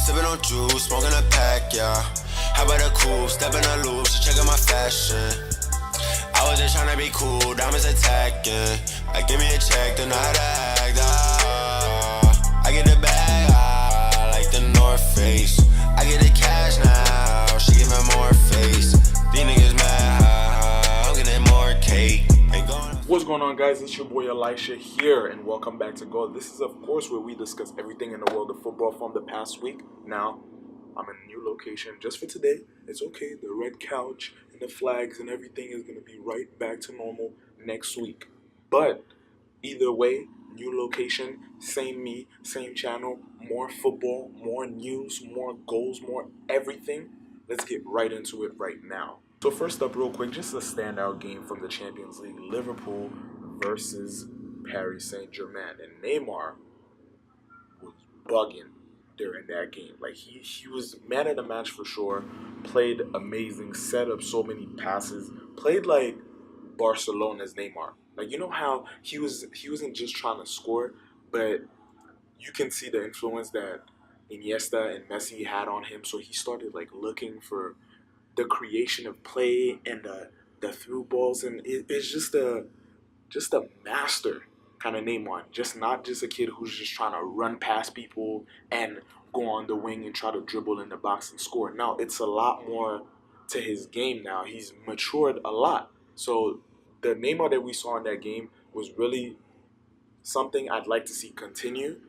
Sipping on juice, smoking a pack, yeah. How about a coupe, step in a loop, she checking my fashion. I was just tryna be cool, diamonds attacking. Like, give me a check, don't know how to act, I get the bag, like the North Face. I get the cash now, she giving more face. These niggas mad, I'm getting more cake. What's going on, guys? It's your boy Elisha here, and welcome back to Go. This is, of course, where we discuss everything in the world of football from the past week. Now, I'm in a new location just for today. It's okay. The red couch and the flags and everything is going to be right back to normal next week. But either way, new location, same me, same channel, more football, more news, more goals, more everything. Let's get right into it right now. So first up, real quick, just a standout game from the Champions League. Liverpool versus Paris Saint-Germain. And Neymar was bugging during that game. Like, he was man of the match for sure. Played amazing, set up so many passes. Played like Barcelona's Neymar. Like, you know how he wasn't just trying to score, but you can see the influence that Iniesta and Messi had on him. So he started like looking for the creation of play and the through balls, and it's just a master kind of Neymar. Not just a kid who's just trying to run past people and go on the wing and try to dribble in the box and score. Now it's a lot more to his game now. He's matured a lot. So the Neymar that we saw in that game was really something I'd like to see continue,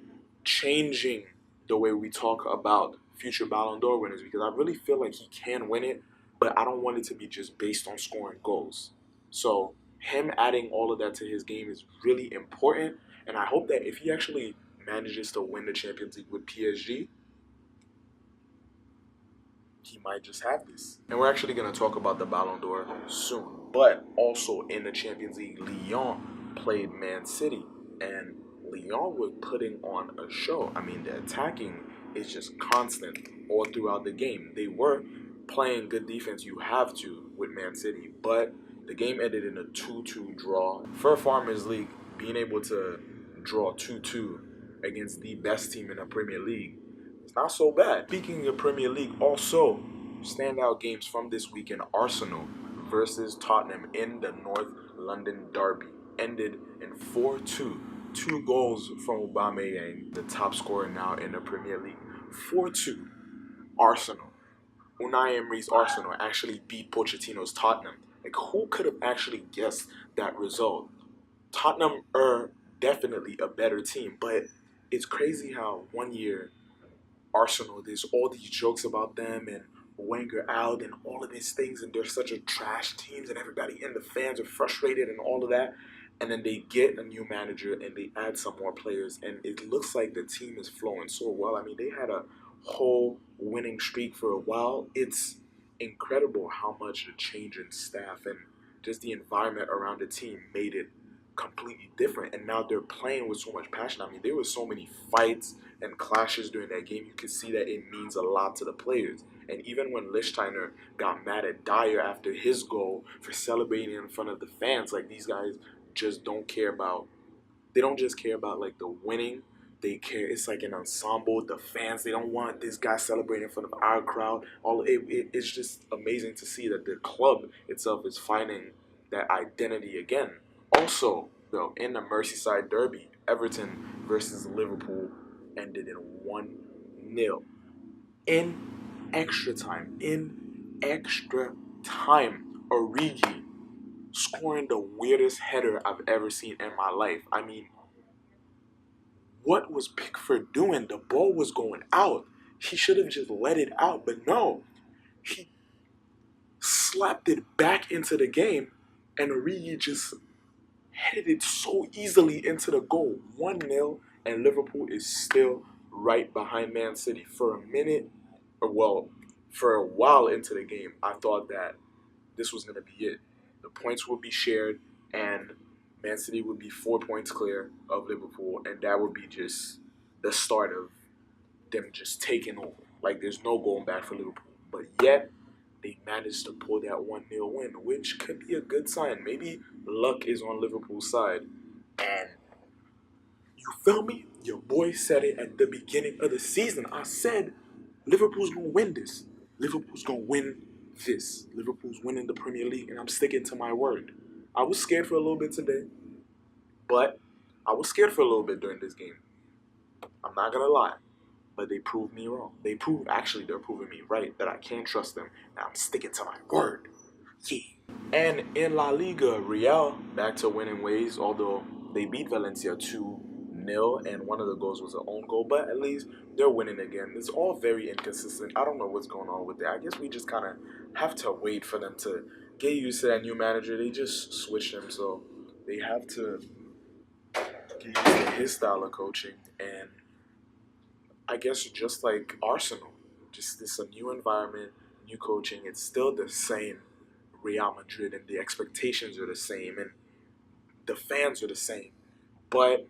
changing the way we talk about future Ballon D'Or winners, because I really feel like he can win it, but I don't want it to be just based on scoring goals. So him adding all of that to his game is really important, and I hope that if he actually manages to win the Champions League with PSG, he might just have this. And we're actually going to talk about the Ballon d'Or soon. But also in the Champions League, Lyon played Man City, and Lyon was putting on a show. I mean, the attacking is just constant all throughout the game. They were playing good defense, you have to, with Man City, but the game ended in a 2-2 draw. For a Farmers League, being able to draw 2-2 against the best team in the Premier League is not so bad. Speaking of Premier League, also standout games from this weekend: Arsenal versus Tottenham in the North London derby ended in 4-2. 2 goals from Aubameyang, the top scorer now in the Premier League. 4-2. Arsenal. Unai Emery's Arsenal actually beat Pochettino's Tottenham. Like, who could have actually guessed that result? Tottenham are definitely a better team, but it's crazy how one year Arsenal, there's all these jokes about them and Wenger out and all of these things, and they're such a trash team, and everybody and the fans are frustrated and all of that. And then they get a new manager and they add some more players, and it looks like the team is flowing so well. I mean, they had a whole winning streak for a while. It's incredible how much the change in staff and just the environment around the team made it completely different. And now they're playing with so much passion. I mean, there were so many fights and clashes during that game. You could see that it means a lot to the players. And even when Lichtsteiner got mad at Dyer after his goal for celebrating in front of the fans, like, these guys just don't care about, they don't just care about like the winning. They care. It's like an ensemble. The fans, they don't want this guy celebrating in front of our crowd. It's just amazing to see that the club itself is finding that identity again. Also, though, in the Merseyside derby, Everton versus Liverpool ended in 1-0. In extra time, Origi scoring the weirdest header I've ever seen in my life. I mean, what was Pickford doing? The ball was going out. He should have just let it out, but no. He slapped it back into the game, and Origi just headed it so easily into the goal. 1-0, and Liverpool is still right behind Man City. For a while into the game, I thought that this was going to be it. The points would be shared, and Man City would be 4 points clear of Liverpool, and that would be just the start of them just taking over. Like, there's no going back for Liverpool. But yet, they managed to pull that 1-0 win, which could be a good sign. Maybe luck is on Liverpool's side. And you feel me? Your boy said it at the beginning of the season. I said Liverpool's going to win this. Liverpool's going to win this. Liverpool's winning the Premier League, and I'm sticking to my word. I was scared for a little bit today, but I was scared for a little bit during this game. I'm not going to lie, but they proved me wrong. They're proving me right that I can't trust them, and I'm sticking to my word. Yeah. And in La Liga, Real back to winning ways, although they beat Valencia 2-0, and one of the goals was an own goal, but at least they're winning again. It's all very inconsistent. I don't know what's going on with that. I guess we just kind of have to wait for them to get used to that new manager. They just switched him, so they have to get used to his style of coaching. And I guess just like Arsenal, just this a new environment, new coaching. It's still the same Real Madrid, and the expectations are the same, and the fans are the same. But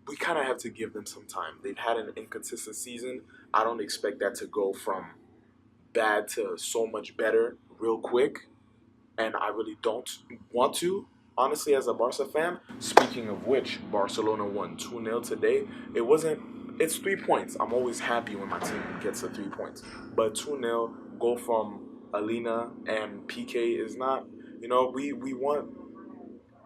we kind of have to give them some time. They've had an inconsistent season. I don't expect that to go from bad to so much better real quick, and I really don't want to, honestly, as a Barca fan. Speaking of which, Barcelona won 2-0 today. It's 3 points. I'm always happy when my team gets the 3 points. But 2-0, goal from Alina and PK is not, we want.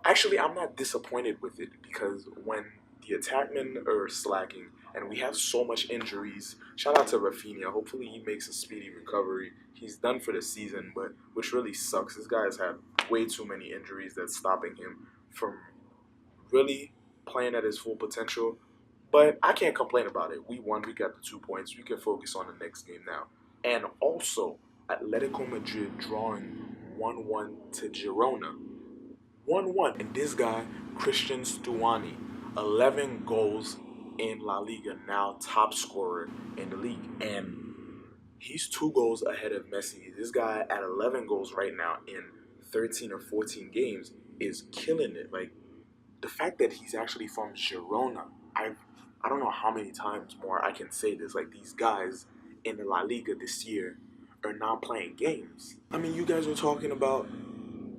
Actually, I'm not disappointed with it, because when the attackmen are slacking and we have so much injuries, shout out to Rafinha. Hopefully he makes a speedy recovery. He's done for the season, but which really sucks. This guy has had way too many injuries that's stopping him from really playing at his full potential. But I can't complain about it. We won. We got the 2 points. We can focus on the next game now. And also, Atletico Madrid drawing 1-1 to Girona. 1-1. And this guy, Christian Stuani, 11 goals in La Liga, now top scorer in the league. And he's 2 goals ahead of Messi. This guy at 11 goals right now in 13 or 14 games is killing it. Like, the fact that he's actually from Girona, I don't know how many times more I can say this. Like, these guys in the La Liga this year are not playing games. I mean, you guys are talking about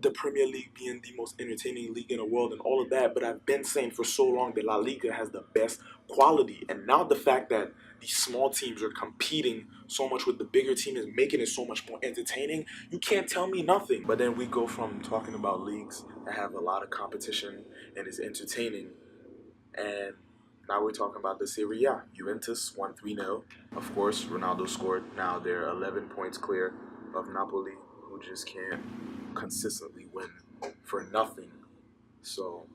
the Premier League being the most entertaining league in the world and all of that, but I've been saying for so long that La Liga has the best quality, and now the fact that these small teams are competing so much with the bigger team is making it so much more entertaining. You can't tell me nothing. But then we go from talking about leagues that have a lot of competition and is entertaining, and now we're talking about the Serie A. Juventus won 3-0. Of course, Ronaldo scored. Now they're 11 points clear of Napoli, who just can't consistently win for nothing. So,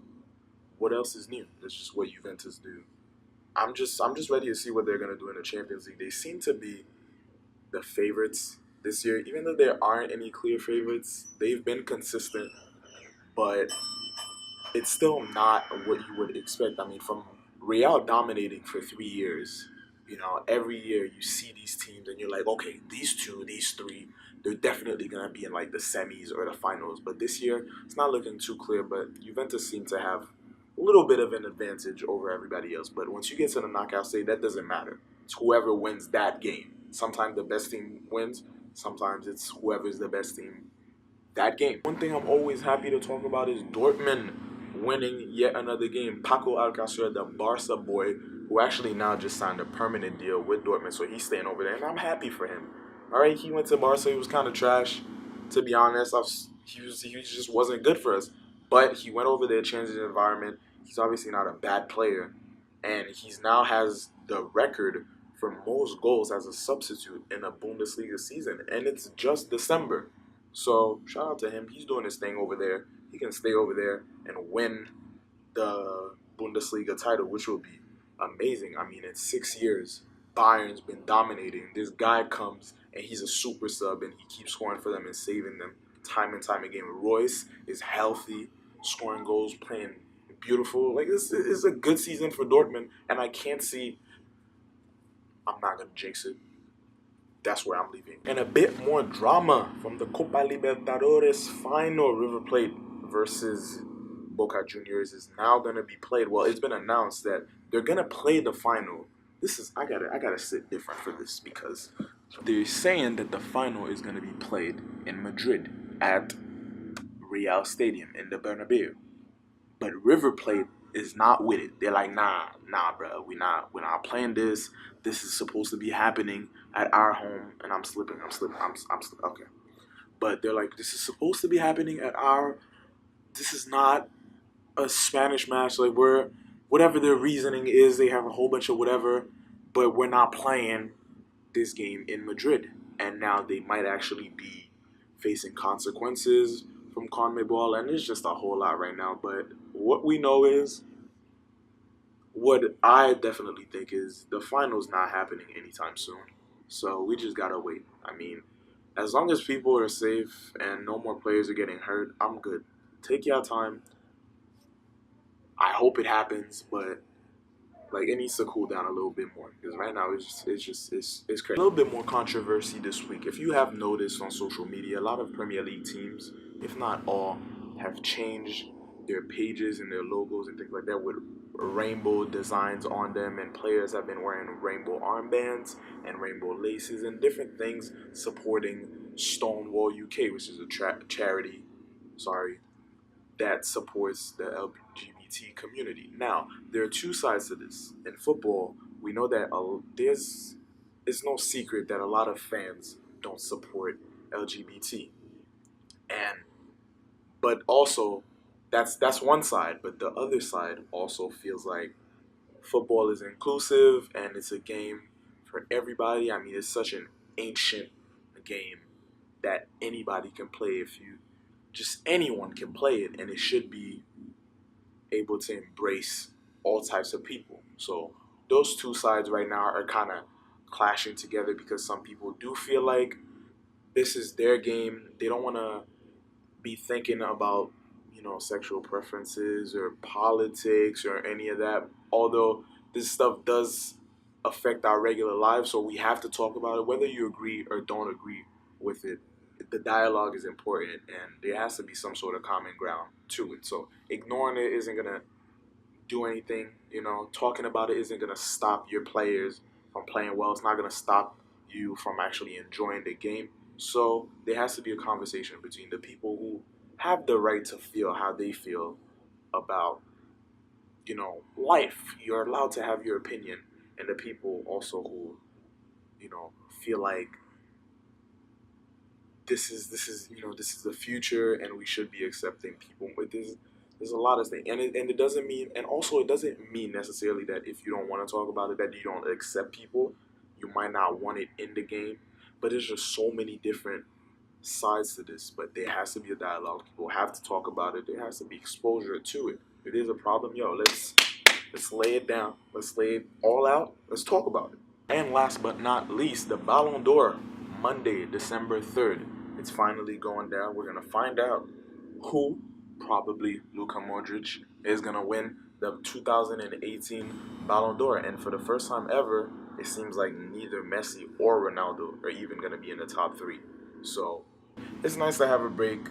what else is new? That's just what Juventus do. I'm just ready to see what they're gonna do in the Champions League. They seem to be the favorites this year, even though there aren't any clear favorites. They've been consistent, but it's still not what you would expect. I mean, from Real dominating for 3 years, every year you see these teams and you're like, okay, these 2, these 3, they're definitely going to be in like the semis or the finals. But this year, it's not looking too clear, but Juventus seem to have a little bit of an advantage over everybody else. But once you get to the knockout stage, that doesn't matter. It's whoever wins that game. Sometimes the best team wins. Sometimes it's whoever's the best team that game. One thing I'm always happy to talk about is Dortmund winning yet another game. Paco Alcacer, the Barca boy, who actually now just signed a permanent deal with Dortmund, so he's staying over there, and I'm happy for him. All right, he went to Barca. He was kind of trash, to be honest. He just wasn't good for us. But he went over there, changed the environment. He's obviously not a bad player, and he's now has the record for most goals as a substitute in a Bundesliga season, and it's just December. So shout out to him. He's doing his thing over there. He can stay over there and win the Bundesliga title, which will be amazing. I mean, in 6 years, Bayern's been dominating. This guy comes and he's a super sub, and he keeps scoring for them and saving them time and time again. Royce is healthy, scoring goals, playing beautiful. Like, this is a good season for Dortmund, and I can't see. I'm not gonna jinx it. That's where I'm leaving. And a bit more drama from the Copa Libertadores final. River Plate versus Boca Juniors is now going to be played. Well, it's been announced that they're going to play the final. I gotta sit different for this, because they're saying that the final is going to be played in Madrid at Real Stadium in the Bernabeu. But River Plate is not with it. They're like, nah, bro, we're not playing this. This is supposed to be happening at our home, and I'm slipping. Okay, but they're like, this is supposed to be happening at our. This is not a Spanish match. Like, we're whatever their reasoning is, they have a whole bunch of whatever, but we're not playing this game in Madrid, and now they might actually be facing consequences from CONMEBOL, and it's just a whole lot right now. But what we know is, what I definitely think is, the final's not happening anytime soon. So we just gotta wait. I mean, as long as people are safe and no more players are getting hurt, I'm good. Take your time. I hope it happens, but like, it needs to cool down a little bit more, because right now it's crazy. A little bit more controversy this week. If you have noticed on social media, a lot of Premier League teams, if not all, have changed their pages and their logos and things like that with rainbow designs on them, and players have been wearing rainbow armbands and rainbow laces and different things supporting Stonewall UK, which is a charity, that supports the LGBT community. Now, there are two sides to this. In football, we know that it's no secret that a lot of fans don't support LGBT, but also that's one side. But the other side also feels like football is inclusive and it's a game for everybody. I mean, it's such an ancient game that anybody can play. Just anyone can play it, and it should be able to embrace all types of people. So those two sides right now are kind of clashing together, because some people do feel like this is their game. They don't want to be thinking about, sexual preferences or politics or any of that. Although this stuff does affect our regular lives, so we have to talk about it, whether you agree or don't agree with it. The dialogue is important, and there has to be some sort of common ground to it. So ignoring it isn't going to do anything. Talking about it isn't going to stop your players from playing well. It's not going to stop you from actually enjoying the game. So there has to be a conversation between the people who have the right to feel how they feel about, life. You're allowed to have your opinion, and the people also who, feel like this is the future, and we should be accepting people. But there's a lot of things, and it doesn't mean, and also it doesn't mean necessarily that if you don't want to talk about it, that you don't accept people. You might not want it in the game, but there's just so many different sides to this. But there has to be a dialogue. People have to talk about it. There has to be exposure to it. If there's a problem, let's lay it down. Let's lay it all out. Let's talk about it. And last but not least, the Ballon d'Or, Monday, December 3rd. It's finally going down. We're going to find out who, probably Luka Modric, is going to win the 2018 Ballon d'Or. And for the first time ever, it seems like neither Messi or Ronaldo are even going to be in the top three. So it's nice to have a break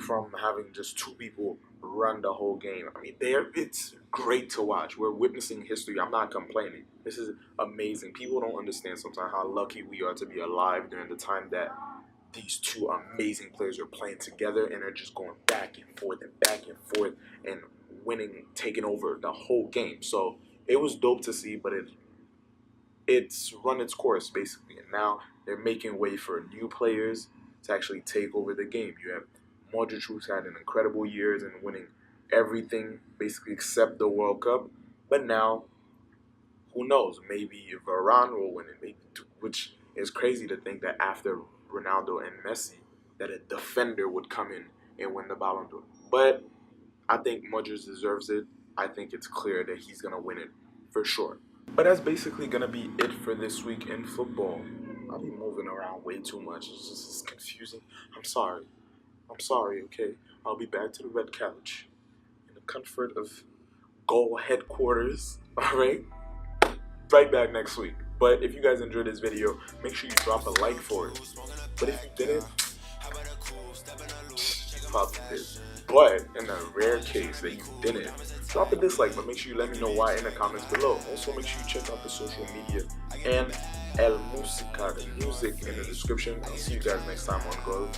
from having just two people run the whole game. I mean, it's great to watch. We're witnessing history. I'm not complaining. This is amazing. People don't understand sometimes how lucky we are to be alive during the time that these two amazing players are playing together, and they're just going back and forth and winning, taking over the whole game. So it was dope to see, but it's run its course basically, and now they're making way for new players to actually take over the game. You have Modric, who's had an incredible years and winning everything basically except the World Cup, but now who knows? Maybe Varane will win it, which is crazy to think that after Ronaldo and Messi, that a defender would come in and win the Ballon d'Or. But I think Modric deserves it. I think it's clear that he's going to win it for sure. But that's basically going to be it for this week in football. I'll be moving around way too much. It's confusing. I'm sorry, okay? I'll be back to the red couch in the comfort of Goal headquarters, all right? Right back next week. But if you guys enjoyed this video, make sure you drop a like for it. But if you didn't, you probably did. But in the rare case that you didn't, drop a dislike, but make sure you let me know why in the comments below. Also, make sure you check out the social media and El Musica, the music in the description. I'll see you guys next time on Go.